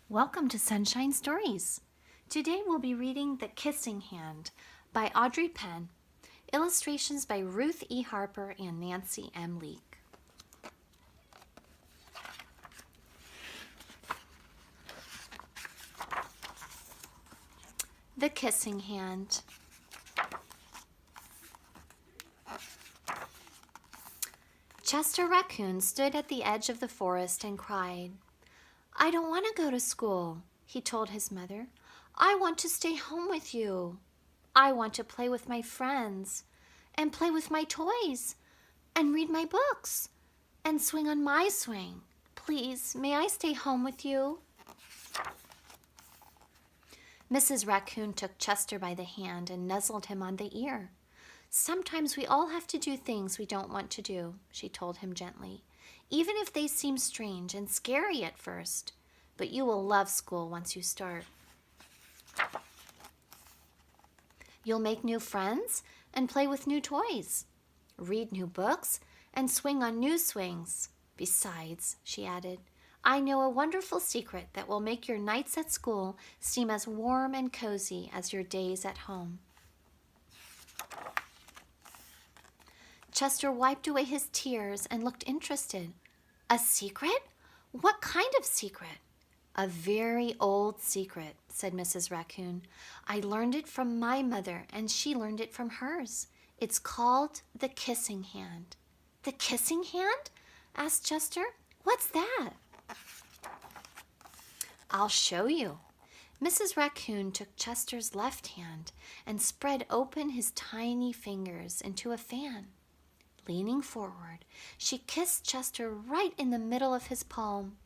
Welcome to Sunshine Stories. Today we'll be reading The Kissing Hand by Audrey Penn. Illustrations by Ruth E. Harper and Nancy M. Leake. The Kissing Hand. Chester Raccoon stood at the edge of the forest and cried. "I don't want to go to school," he told his mother. "I want to stay home with you. I want to play with my friends and play with my toys and read my books and swing on my swing. Please, may I stay home with you?" Mrs. Raccoon took Chester by the hand and nuzzled him on the ear. "Sometimes we all have to do things we don't want to do," she told him gently, "even if they seem strange and scary at first. But you will love school once you start. You'll make new friends and play with new toys, read new books, and swing on new swings. Besides," she added, "I know a wonderful secret that will make your nights at school seem as warm and cozy as your days at home." Chester wiped away his tears and looked interested. "A secret? What kind of secret?" "A very old secret," said Mrs. Raccoon. "I learned it from my mother, and she learned it from hers. It's called the Kissing Hand." "The Kissing Hand?" asked Chester. "What's that?" "I'll show you." Mrs. Raccoon took Chester's left hand and spread open his tiny fingers into a fan. Leaning forward, she kissed Chester right in the middle of his palm.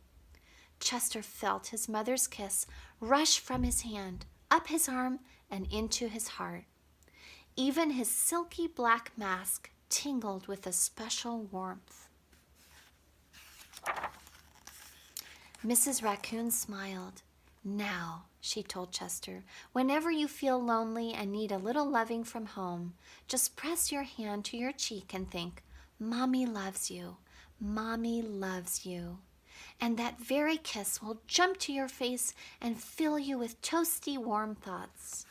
Chester felt his mother's kiss rush from his hand, up his arm, and into his heart. Even his silky black mask tingled with a special warmth. Mrs. Raccoon smiled. "Now," she told Chester, "whenever you feel lonely and need a little loving from home, just press your hand to your cheek and think, 'Mommy loves you, Mommy loves you.' And that very kiss will jump to your face and fill you with toasty, warm thoughts."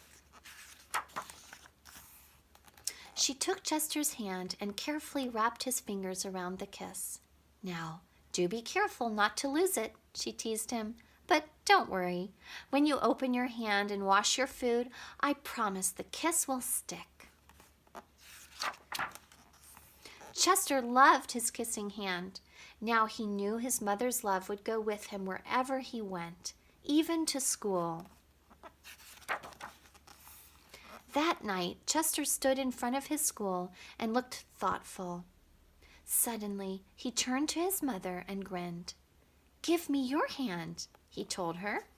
She took Chester's hand and carefully wrapped his fingers around the kiss. "Now, do be careful not to lose it," she teased him. "But don't worry. When you open your hand and wash your food, I promise the kiss will stick." Chester loved his kissing hand. Now he knew his mother's love would go with him wherever he went, even to school. That night, Chester stood in front of his school and looked thoughtful. Suddenly, he turned to his mother and grinned. "Give me your hand," he told her.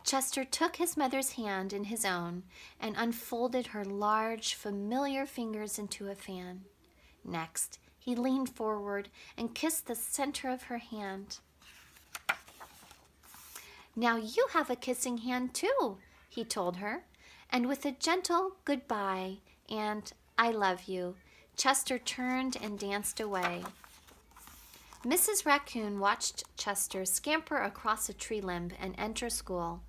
Chester took his mother's hand in his own and unfolded her large, familiar fingers into a fan. Next, he leaned forward and kissed the center of her hand. "Now you have a kissing hand too," he told her, and with a gentle goodbye and "I love you," Chester turned and danced away. Mrs. Raccoon watched Chester scamper across a tree limb and enter school.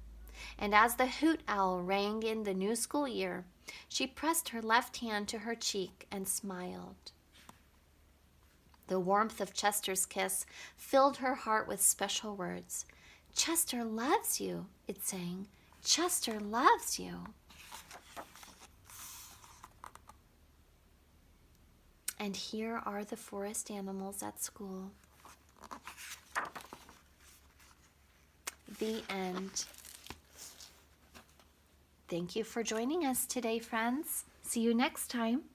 And as the hoot owl rang in the new school year, she pressed her left hand to her cheek and smiled. The warmth of Chester's kiss filled her heart with special words. "Chester loves you," it sang. "Chester loves you." And here are the forest animals at school. The end. Thank you for joining us today, friends. See you next time.